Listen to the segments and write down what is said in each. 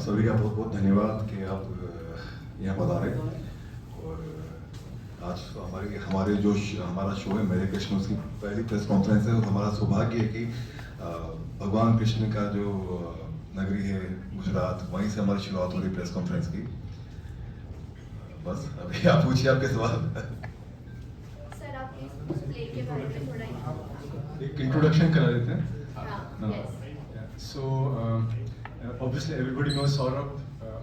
सभी का बहुत बहुत धन्यवाद कि आप यहाँ पधारे। और आज हमारे जो हमारा शो है मेरे कृष्ण, उसकी पहली प्रेस कॉन्फ्रेंस है। और हमारा सौभाग्य है कि भगवान कृष्ण का जो नगरी है गुजरात, वहीं से हमारी शुरुआत हो रही प्रेस कॉन्फ्रेंस की। बस अभी आप पूछिए आपके सवाल। सर आप इस प्ले के बारे में थोड़ा एक इंट्रोडक्शन करा देते हैं। Yes. So obviously everybody knows Saurabh,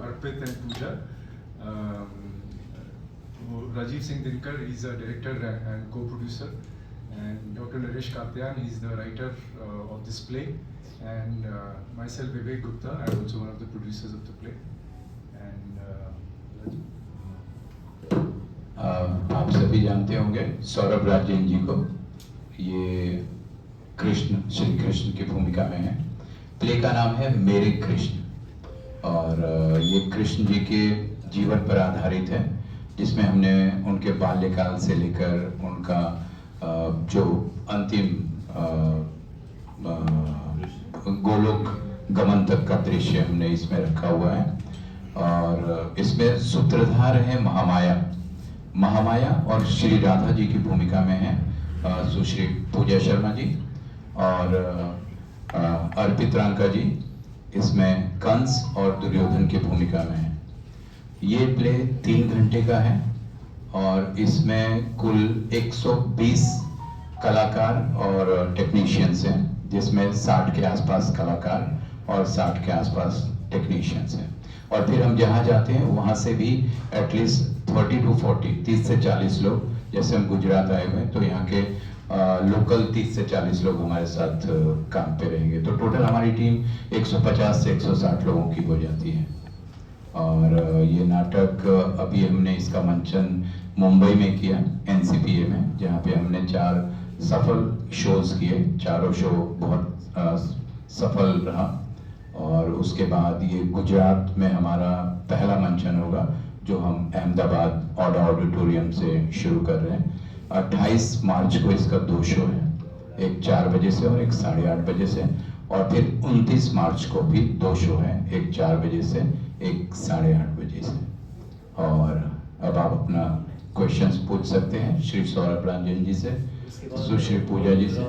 Arpit and Pooja. Rajiv Singh Dinkar, he's a director and co-producer, and Dr. Naresh Katyan, he's the writer of this play, and myself Vivek Gupta, I'm also one of the producers of the play. And आप सभी जानते होंगे सौरभ राजेन जी को। ये कृष्ण, श्री कृष्ण की भूमिका में है। प्ले का नाम है मेरे कृष्ण और ये कृष्ण जी के जीवन पर आधारित है, जिसमें हमने उनके बाल्यकाल से लेकर उनका जो अंतिम गोलोक गमन तक का दृश्य हमने इसमें रखा हुआ है। और इसमें सूत्रधार है महामाया और श्री राधा जी की भूमिका में है सुश्री पूजा शर्मा जी, और अर्पित रांका जी इसमें कंस और दुर्योधन की भूमिका में है। ये प्ले 3 घंटे का है और इसमें कुल 120 कलाकार और टेक्नीशियंस हैं, जिसमें 60 के आसपास कलाकार और 60 के आसपास टेक्नीशियंस हैं। और फिर हम जहाँ जाते हैं वहाँ से भी एटलीस्ट 30 to 40, 30 से 40 लोग, जैसे हम गुजरात आए हुए हैं तो यहाँ के लोकल 30 से 40 लोग हमारे साथ काम पे रहेंगे। तो टोटल हमारी टीम 150 से 160 लोगों की हो जाती है। और ये नाटक अभी हमने इसका मंचन मुंबई में किया, NCPA में, जहाँ पे हमने 4 सफल शोज किए। चारों शो बहुत सफल रहा। और उसके बाद ये गुजरात में हमारा पहला मंचन होगा, जो हम अहमदाबाद ऑडा ऑडिटोरियम से शुरू कर रहे हैं। 28 मार्च को इसका 2 शो है, एक 4 बजे से और एक 8:30 बजे से। और फिर 29 मार्च को भी 2 शो है, एक 4 बजे से एक 8:30 बजे से। और अब आप अपना क्वेश्चंस पूछ सकते हैं श्री सौरभ रंजन जी से, सुश्री पूजा जी से।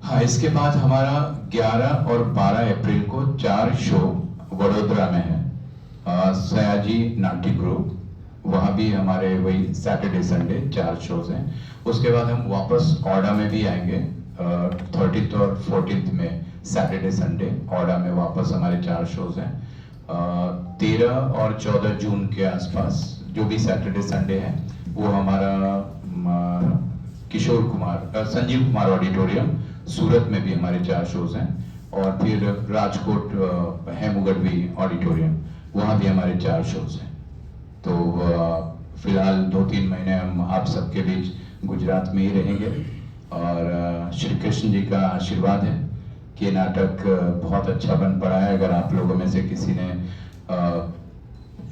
हाँ, इसके बाद हमारा 11 और 12 अप्रैल को 4 शो वडोदरा में है, सयाजी नाट्य ग्रुप, वहाँ भी हमारे वही सैटरडे संडे 4 शोज हैं। उसके बाद हम वापस ऑडा में भी आएंगे 30th और 14th में, सैटरडे संडे ऑडा में वापस हमारे 4 शोज हैं। 13 और 14 जून के आसपास जो भी सैटरडे संडे है वो हमारा संजीव कुमार ऑडिटोरियम सूरत में भी हमारे 4 शोज हैं। और फिर राजकोट हेमुगढ़वी ऑडिटोरियम, वहाँ भी हमारे 4 शोज हैं। तो फिलहाल 2-3 महीने हम आप सबके बीच गुजरात में ही रहेंगे। और श्री कृष्ण जी का आशीर्वाद है कि नाटक बहुत अच्छा बन पड़ा है। अगर आप लोगों में से किसी ने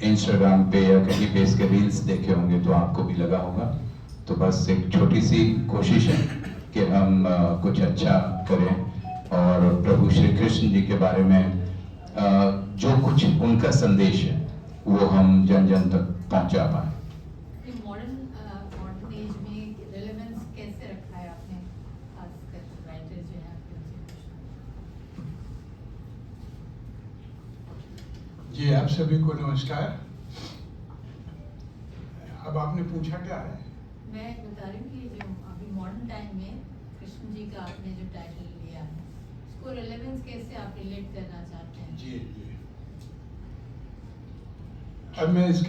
इंस्टाग्राम पे या कहीं पे इसके रील्स देखे होंगे तो आपको भी लगा होगा। तो बस एक छोटी सी कोशिश है कि हम कुछ अच्छा करें और प्रभु श्री कृष्ण जी के बारे में जो कुछ उनका संदेश है वो हम जन जन तक पहुंचा पाए। मॉडर्न एज में रेलेवेंस कैसे रखा है आपने, खासकर राइटर जो है आपके उनसे? जी, आप सभी को नमस्कार। अब आपने पूछा क्या है? मैं बता रही हूँ कि जो अभी मॉडर्न टाइम में कृष्ण जी का आपने जो टाइटल लिया है, उसको रेलेवेंस कैसे आप रिलेट करना चाहते हैं? जी। अब मैं इस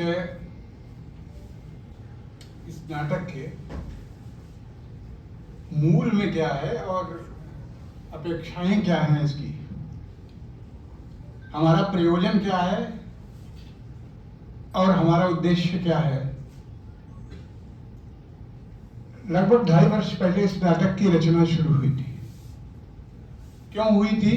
नाटक के मूल में क्या है और अपेक्षाएं क्या हैं इसकी, हमारा प्रयोजन क्या है और हमारा उद्देश्य क्या है। लगभग 2.5 वर्ष पहले इस नाटक की रचना शुरू हुई थी। क्यों हुई थी?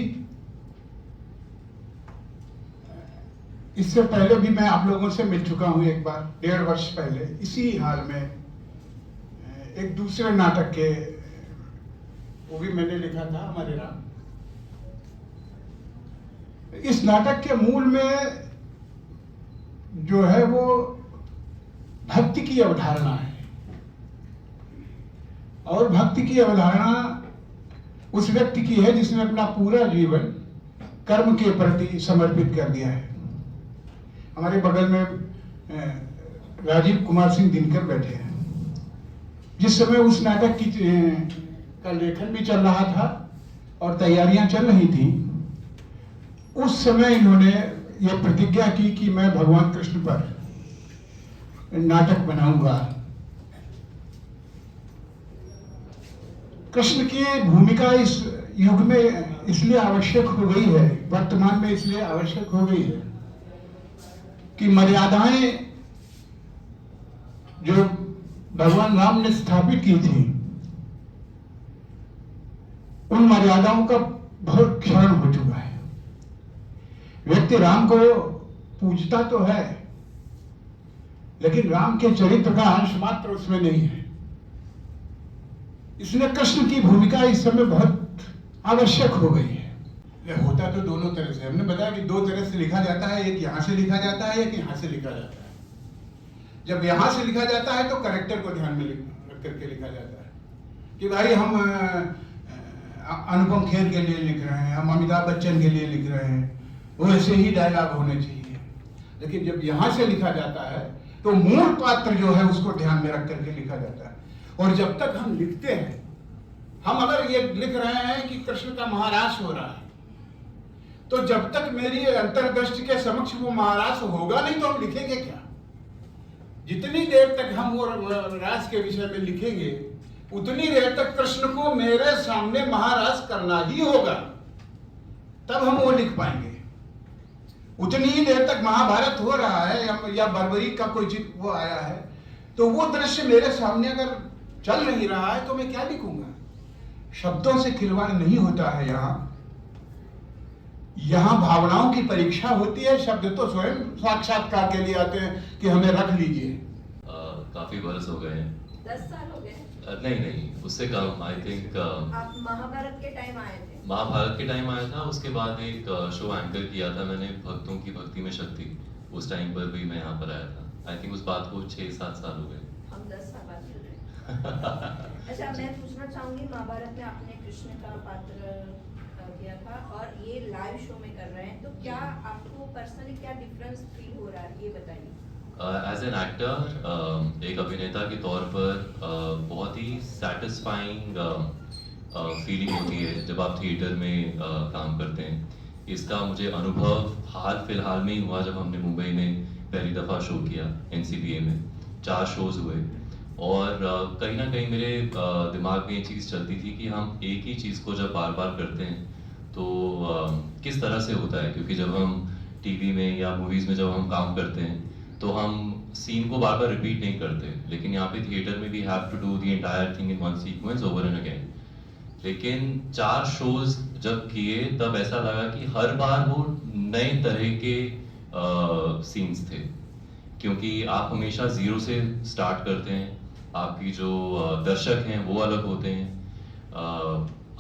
इससे पहले भी मैं आप लोगों से मिल चुका हूं एक बार, 1.5 वर्ष पहले इसी हाल में एक दूसरे नाटक के, वो भी मैंने लिखा था, हमारे राम। इस नाटक के मूल में जो है वो भक्ति की अवधारणा है, और भक्ति की अवधारणा उस व्यक्ति की है जिसने अपना पूरा जीवन कर्म के प्रति समर्पित कर दिया है। हमारे बगल में राजीव कुमार सिंह दिनकर बैठे हैं। जिस समय उस नाटक की का लेखन भी चल रहा था और तैयारियां चल रही थी, उस समय इन्होंने ये प्रतिज्ञा की कि मैं भगवान कृष्ण पर नाटक बनाऊंगा। कृष्ण की भूमिका इस युग में इसलिए आवश्यक हो गई है, वर्तमान में इसलिए आवश्यक हो गई है कि मर्यादाएं जो भगवान राम ने स्थापित की थी, उन मर्यादाओं का बहुत क्षरण हो चुका है। व्यक्ति राम को पूजता तो है, लेकिन राम के चरित्र का अंश मात्र उसमें नहीं है। इसलिए कृष्ण की भूमिका इस समय बहुत आवश्यक हो गई है। यह होता तो दोनों तरह से, हमने बताया कि दो तरह से लिखा जाता है, एक यहां से लिखा जाता है, एक यहां से लिखा जाता है। जब यहां से लिखा जाता है तो कैरेक्टर को ध्यान में रख करके लिखा जाता है कि भाई हम अनुपम खेर के लिए लिख रहे हैं, हम अमिताभ बच्चन के लिए लिख रहे हैं, वैसे ही डायलॉग होने चाहिए। लेकिन जब यहां से लिखा जाता है तो मूल पात्र जो है उसको ध्यान में रख करके लिखा जाता है। और जब तक हम लिखते हैं, हम अगर ये लिख रहे हैं कि कृष्ण का महारास हो रहा है, तो जब तक मेरी अंतर्दृष्टि के समक्ष वो महारास होगा नहीं तो हम लिखेंगे क्या? जितनी देर तक हम वो रास के विषय में लिखेंगे, उतनी देर तक कृष्ण को मेरे सामने महारास करना ही होगा, तब हम वो लिख पाएंगे। उतनी ही देर तक महाभारत हो रहा है या बर्बरी का कोई चित्र वो आया है, तो वो दृश्य मेरे सामने अगर चल नहीं रहा है तो मैं क्या लिखूंगा? शब्दों से खिलवाड़ नहीं होता है। यहां भावनाओं की परीक्षा होती है। शब्द तो स्वयं साक्षात्कार के लिए आते हैं कि हमें रख लीजिए। काफी बरस हो गए हैं। 10 साल हो गए। नहीं, उससे कम। आई थिंक आप महाभारत के टाइम आए थे? महाभारत के टाइम आया था। उसके बाद एक शो एंकर किया था मैंने, भक्तों की भक्ति में शक्ति। उस टाइम पर भी मैं यहाँ पर आया था। आई थिंक उस बात को 6-7 साल हो गए। हम 10 साल बाद मिल रहे। अच्छा, मैं पूछना चाहूंगी, महाभारत में आपने कृष्ण का पात्र किया था और ये लाइव शो में कर रहे हैं, तो क्या आपको पर्सनली क्या डिफरेंस फील हो रहा है, ये बताइए। एज एन एक्टर, एक अभिनेता के तौर पर बहुत ही सेटिस्फाइंग फीलिंग होती है जब आप थिएटर में काम करते हैं। इसका मुझे अनुभव हाल फिलहाल में ही हुआ जब हमने मुंबई में पहली दफ़ा शो किया NCPA में। 4 शोज हुए और कहीं ना कहीं मेरे दिमाग में ये चीज़ चलती थी कि हम एक ही चीज़ को जब बार बार करते हैं तो किस तरह से होता है। क्योंकि जब हम टीवी में या मूवीज़ में जब हम काम करते हैं तो हम सीन को बार बार रिपीट नहीं करते, लेकिन यहाँ पे थिएटर में we have to do the entire thing in one sequence over and again. लेकिन 4 शोज जब किए तब ऐसा लगा कि हर बार वो नए तरह के सीन्स थे, क्योंकि आप हमेशा 0 से स्टार्ट करते हैं। आपकी जो दर्शक हैं वो अलग होते हैं,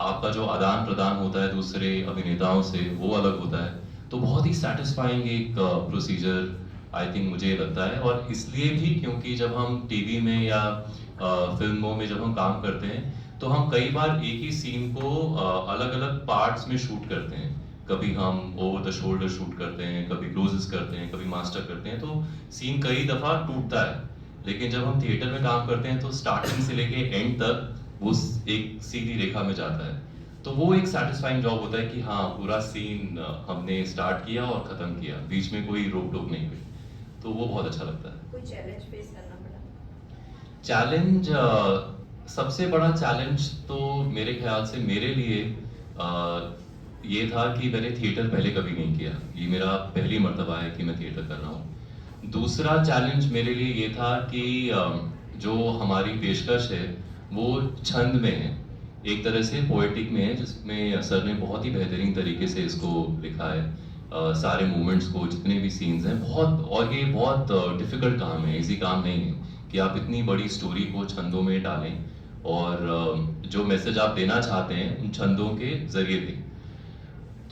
आपका जो आदान प्रदान होता है दूसरे अभिनेताओं से वो अलग होता है। तो बहुत ही सेटिस्फाइंग एक प्रोसीजर आई थिंक मुझे लगता है। और इसलिए भी क्योंकि जब हम टीवी में या फिल्मों में जब हम काम करते हैं तो हम कई बार एक ही सीन को अलग अलग पार्ट्स में शूट करते हैं। कभी हम ओवर द शोल्डर शूट करते हैं, कभी क्लोजेस करते हैं, कभी मास्टर करते हैं, तो सीन कई दफ़ा टूटता है। लेकिन जब हम थिएटर में काम करते हैं तो स्टार्टिंग से लेके एंड तक वो एक सीधी रेखा में जाता है। तो वो एक सेटिस्फाइंग जॉब होता है कि हाँ, पूरा सीन हमने स्टार्ट किया और ख़त्म किया, बीच में कोई रोक टोक नहीं हुई। तो वो बहुत अच्छा लगता है। कोई चैलेंज फेस करना पड़ा? चैलेंज, सबसे बड़ा चैलेंज तो मेरे ख्याल से मेरे लिए ये था कि मैंने थिएटर पहले कभी नहीं किया। ये मेरा पहली मर्तबा है कि मैं थिएटर कर रहा हूँ। दूसरा चैलेंज मेरे लिए ये था कि जो हमारी पेशकश है वो छंद में है, एक तरह से पोएटिक में है, जिसमें सर ने बहुत ही बेहतरीन तरीके से इसको लिखा है। सारे मोमेंट्स को, जितने भी सीन्स हैं, बहुत, और ये बहुत डिफिकल्ट काम है, इजी काम नहीं है कि आप इतनी बड़ी स्टोरी को छंदों में डालें और जो मैसेज आप देना चाहते हैं उन छंदों के जरिए दें।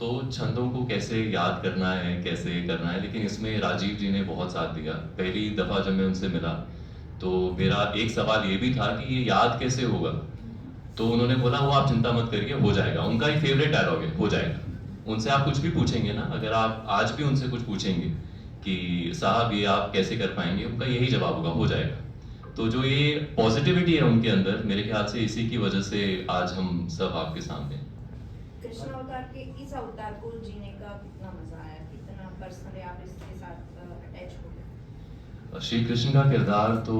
तो छंदों को कैसे याद करना है, कैसे करना है, लेकिन इसमें राजीव जी ने बहुत साथ दिया। पहली दफ़ा जब मैं उनसे मिला तो मेरा एक सवाल ये भी था कि ये याद कैसे होगा, तो उन्होंने बोला वो आप चिंता मत करिए, हो जाएगा। उनका ही फेवरेट डायलॉग है, हो जाएगा। उनसे आप कुछ भी पूछेंगे ना, अगर आप आज भी उनसे कुछ पूछेंगे कि साहब ये आप कैसे कर पाएंगे, उनका यही जवाब होगा, हो जाएगा। तो जो ये पॉजिटिविटी है उनके अंदर, मेरे ख्याल से इसी की वजह से आज हम सब आपके सामने हैं। कृष्ण अवतार के इस अवतार को जीने का कितना मजा आया, कितना पर्सनली आप इसके साथ अटैच हो गए? श्री कृष्ण का किरदार तो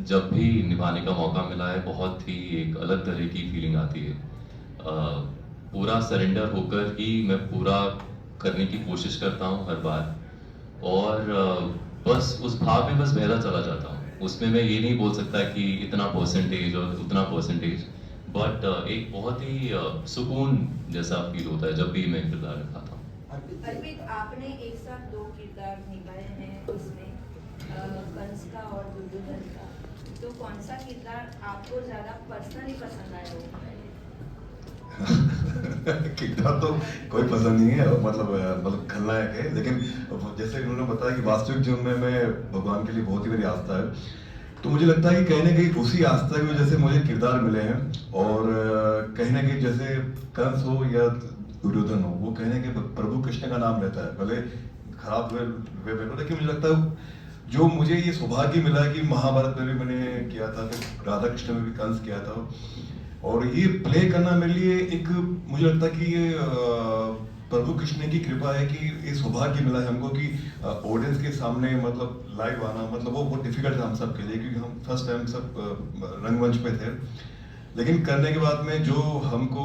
जब भी निभाने का मौका मिला है, बहुत ही एक अलग तरह की फीलिंग आती है। पूरा सरेंडर होकर ही मैं पूरा करने की कोशिश करता हूँ हर बार, और बस उस भाव में बस बहता चला जाता हूँ। उसमें मैं ये नहीं बोल सकता कि इतना परसेंटेज और उतना परसेंटेज, बट एक बहुत ही सुकून जैसा फील होता है जब भी मैं किरदार निभाता हूँ। अर्पित, आपने एक साथ 2 किरदार निभाए हैं इसमें, कंस का और दुर्योधन का, तो कौन सा किरदार आपको ज्यादा पर्सनली पसंद आया हो? किरदार तो कोई पसंद नहीं है, मतलब खलनायक है, लेकिन जैसे उन्होंने बताया कि वास्तविक जीवन में मैं भगवान के लिए बहुत ही मेरी आस्था है, तो मुझे लगता है कि कहीं ना कहीं उसी आस्था की वजह से मुझे किरदार मिले हैं। और कहीं ना कहीं जैसे कंस हो या दुर्योधन हो, वो कहीं ना कहीं प्रभु कृष्ण का नाम रहता है, भले खराब वे में, लेकिन मुझे लगता है जो मुझे ये सौभाग्य मिला है कि महाभारत में भी मैंने किया था, फिर राधा कृष्ण में भी कंस किया था, और ये प्ले करना मेरे लिए एक, मुझे लगता है कि ये प्रभु कृष्ण की कृपा है कि ये सौभाग्य मिला है हमको कि ऑडियंस के सामने मतलब लाइव आना, मतलब वो बहुत डिफिकल्ट था हम सब के लिए, क्योंकि हम फर्स्ट टाइम सब रंगमंच पे थे। लेकिन करने के बाद में जो हमको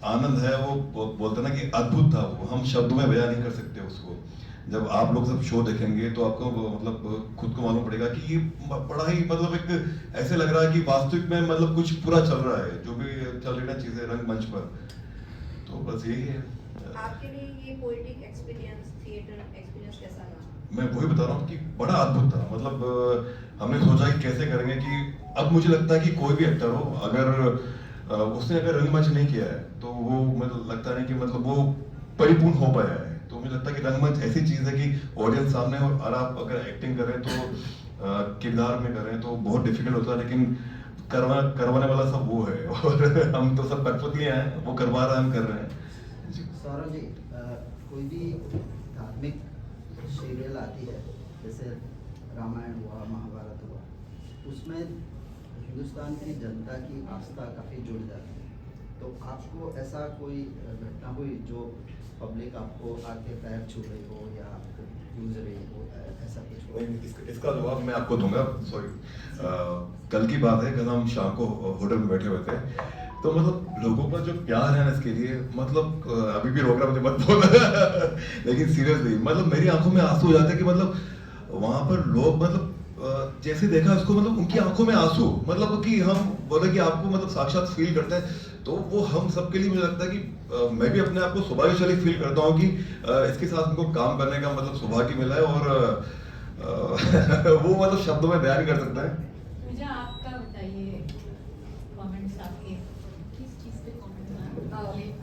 आनंद है वो बोलते ना कि अद्भुत था, वो हम शब्दों में बयान नहीं कर सकते उसको। जब आप लोग सब शो देखेंगे तो आपको मतलब खुद को मालूम पड़ेगा कि ये बड़ा ही मतलब एक ऐसे लग रहा है कि वास्तविक में मतलब कुछ पूरा चल रहा है, जो भी चल रही ना चीजें रंगमंच पर। तो बस यही है। आपके लिए ये पोएटिक एक्सपीरियंस, थिएटर एक्सपीरियंस कैसा रहा? मैं वही बता रहा हूँ कि बड़ा अद्भुत था। मतलब हमने सोचा कि कैसे करेंगे, कि अब मुझे लगता है कि कोई भी एक्टर हो, अगर उसने अगर रंगमंच नहीं किया है तो वो मतलब लगता नहीं कि मतलब वो परिपूर्ण हो पाया है। तो मुझे लगता है कि रंगमंच ऐसी चीज है कि ऑडियंस सामने हो, और आप अगर एक्टिंग करें तो किरदार में करें तो बहुत डिफिकल्ट होता है, लेकिन करवाने वाला सब वो है और हम तो सब कठपुतली हैं, वो करवा रहा है, हम कर रहे हैं। सौरभ जी, कोई भी धार्मिक सीरियल आती है, जैसे रामायण हुआ, महाभारत हुआ, उसमें हिंदुस्तान की जनता की आस्था काफ़ी जुड़ जाती है, तो आपको ऐसा कोई घटना हुई जो पब्लिक आपको आके पैर छू रही हो या आपको यूज रही हो, ऐसा कुछ हो? इसका जवाब मैं आपको दूंगा। सॉरी, कल की बात है, कल हम शाम को होटल में बैठे हुए थे, तो मतलब लोगों का जो प्यार है ना इसके लिए, मतलब अभी भी रोक रहा मुझे मत बोल लेकिन सीरियसली मतलब मेरी आंखों में आंसू हो जाते हैं कि मतलब वहां पर लोग मतलब जैसे देखा उसको, मतलब उनकी आंखों में आंसू, मतलब कि हम बोले कि आपको मतलब साक्षात फील करते हैं, तो वो हम सबके लिए मुझे लगता है कि मैं भी अपने आप को सौभाग्यशाली फील करता हूँ कि इसके साथ हमको काम करने का मतलब सौभाग्य मिला है, और वो मतलब शब्दों में बयान कर सकता है। मुझे आपका बताइए कमेंट्स, आपके किस चीज़ पे कमेंट्स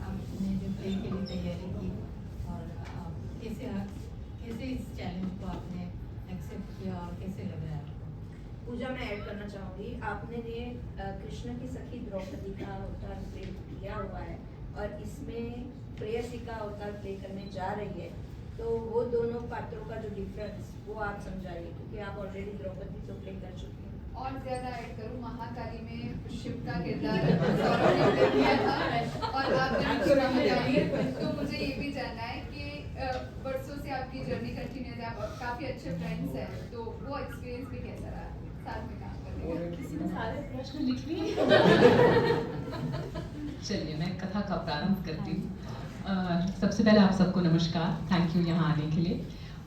आपने जो प्ले के लिए तैयारी की, और कैसे इस चैलेंज को आपने एक्सेप्ट किया और कैसे लग रहा है आपको? पूजा, मैं ऐड करना चाहूंगी, आपने ये कृष्ण की सखी द्रौपदी का अवतार प्ले किया हुआ है, और इसमें प्रेयसी का अवतार प्ले करने जा रही है, तो वो दोनों पात्रों का जो डिफरेंस वो आप समझाइए, क्योंकि आप ऑलरेडी द्रौपदी तो प्ले कर चुकी हैं। और ज्यादा ऐड करूं, महाकाली में शिव का किरदार सौरभ ने प्ले किया था, और आपने पूरा बताइए, तो मुझे ये भी जानना है कि बरसों से आपकी जर्नी कंटिन्यूस है, आप काफी अच्छे फ्रेंड्स हैं, तो वो एक्सपीरियंस भी कैसा रहा साथ में काम करने का? किसी ने सारे प्रश्न लिख लिए। चलिए मैं कथा का प्रारंभ करती हूँ। सबसे पहले आप सबको नमस्कार, थैंक यू यहाँ आने के लिए।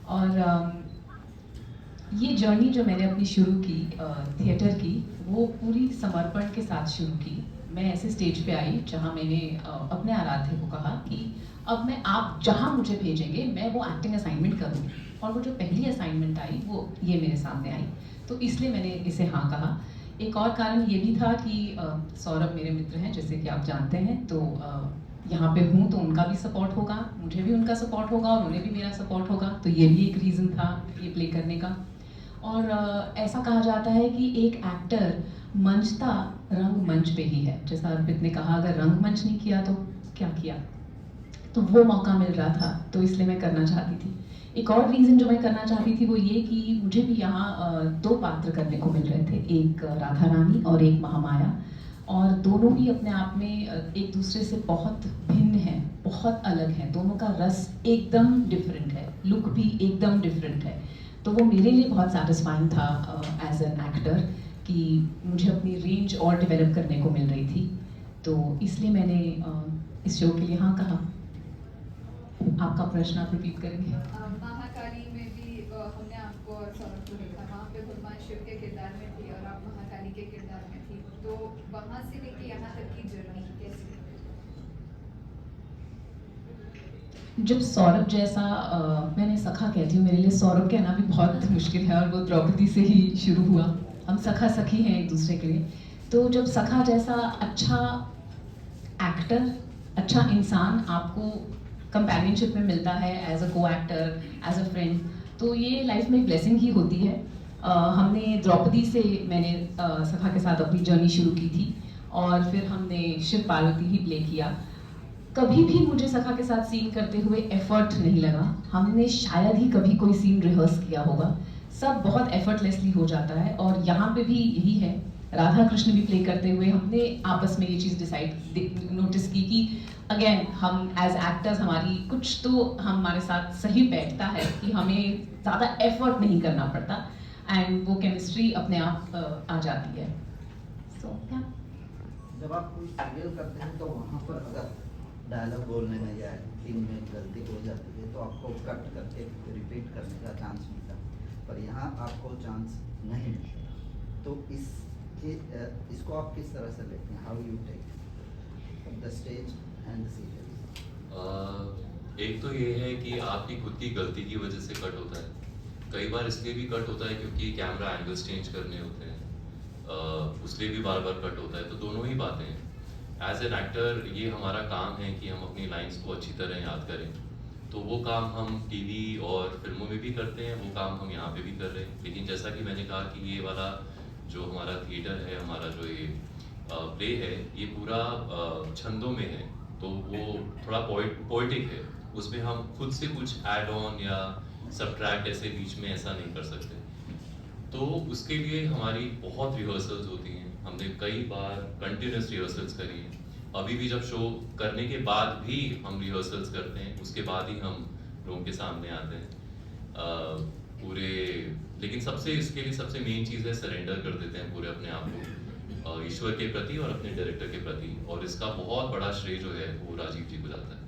और ये जर्नी जो मैंने अपनी शुरू की थिएटर की, वो पूरी समर्पण के साथ शुरू की। मैं ऐसे स्टेज पे आई जहाँ मैंने अपने आराध्य को कहा कि अब मैं, आप जहाँ मुझे भेजेंगे मैं वो एक्टिंग असाइनमेंट करूँगी, और वो जो पहली असाइनमेंट आई वो ये मेरे सामने आई, तो इसलिए मैंने इसे हाँ कहा। एक और कारण ये भी था कि सौरभ मेरे मित्र हैं, जैसे कि आप जानते हैं, तो यहाँ पे हूँ तो उनका भी सपोर्ट होगा, मुझे भी उनका सपोर्ट होगा और उन्हें भी मेरा सपोर्ट होगा, तो ये भी एक रीज़न था ये प्ले करने का। और ऐसा कहा जाता है कि एक एक्टर मंचता रंगमंच पे ही है, जैसा अर्पित ने कहा अगर रंगमंच नहीं किया तो क्या किया, तो वो मौका मिल रहा था तो इसलिए मैं करना चाहती थी। एक और रीज़न जो मैं करना चाहती थी वो ये कि मुझे भी यहाँ 2 पात्र करने को मिल रहे थे, एक राधा रानी और एक महामाया, और दोनों ही अपने आप में एक दूसरे से बहुत भिन्न हैं, बहुत अलग हैं, दोनों का रस एकदम डिफरेंट है, लुक भी एकदम डिफरेंट है। तो वो मेरे लिए बहुत सेटिस्फाइंग था एज एन एक्टर कि मुझे अपनी रेंज और डेवलप करने को मिल रही थी, तो इसलिए मैंने इस शो के लिए हाँ कहा। आपका प्रश्न आप रिपीट करेंगे? महाकाली में भी हमने आपको और सौरभ को देखा, वहाँ पे भगवान शिव के किरदार में थी और आप महाकाली के किरदार में थी, तो वहाँ से लेके यहाँ तक की जर्नी कैसी? जब सौरभ जैसा मैंने सखा कहती हूँ, मेरे लिए सौरभ कहना भी बहुत मुश्किल है और वो द्रौपदी से ही शुरू हुआ, हम सखा सखी हैं एक दूसरे के लिए। तो जब सखा जैसा अच्छा एक्टर, अच्छा इंसान आपको कंपेनियनशिप में मिलता है एज अ को एक्टर, एज अ फ्रेंड, तो ये लाइफ में एक ब्लेसिंग ही होती है। हमने द्रौपदी से मैंने सखा के साथ अपनी जर्नी शुरू की थी और फिर हमने शिव पार्वती ही प्ले किया। कभी भी मुझे सखा के साथ सीन करते हुए एफर्ट नहीं लगा, हमने शायद ही कभी कोई सीन रिहर्स किया होगा, सब बहुत एफर्टलेसली हो जाता है और यहाँ पे भी यही है। राधा कृष्ण भी प्ले करते हुए हमने आपस में ये चीज़ नोटिस की कि अगेन हम एज एक्टर्स हमारी कुछ तो हमारे साथ सही बैठता है कि हमें ज़्यादा एफर्ट नहीं करना पड़ता एंड वो केमिस्ट्री अपने आप आ जाती है। सो क्या जब आप कोई सीरियल करते हैं तो वहाँ पर अगर डायलॉग बोलने में या एक्टिंग में गलती हो जाती है तो आपको कट करके रिपीट करने का चांस मिलता है, पर यहाँ आपको चांस नहीं मिलता, तो इसको आप किस तरह से लेते हैं? How you take the stage and the serial? एक तो ये है कि आपकी खुद की गलती की वजह से कट होता है, कई बार इसलिए भी कट होता है क्योंकि कैमरा एंगल्स चेंज करने होते हैं, उसलिए भी बार बार कट होता है, तो दोनों ही बातें हैं। एज एन एक्टर ये हमारा काम है कि हम अपनी लाइंस को अच्छी तरह याद करें, तो वो काम हम टीवी और फिल्मों में भी करते हैं, वो काम हम यहाँ पे भी कर रहे हैं। लेकिन जैसा कि मैंने कहा कि ये वाला जो हमारा थिएटर है, हमारा जो ये प्ले है, ये पूरा छंदों में है, तो वो थोड़ा पोइटिक है, उसमें हम खुद से कुछ ऐड ऑन या सबट्रैक्ट ऐसे बीच में ऐसा नहीं कर सकते, तो उसके लिए हमारी बहुत रिहर्सल्स होती हैं। हमने कई बार कंटिन्यूस रिहर्सल्स करी हैं, अभी भी जब शो करने के बाद भी हम रिहर्सल्स करते हैं, उसके बाद ही हम लोगों के सामने आते हैं पूरे। लेकिन सबसे इसके लिए सबसे मेन चीज़ है सरेंडर कर देते हैं पूरे अपने आप को ईश्वर के प्रति और अपने डायरेक्टर के प्रति, और इसका बहुत बड़ा श्रेय जो है वो राजीव जी को जाता है।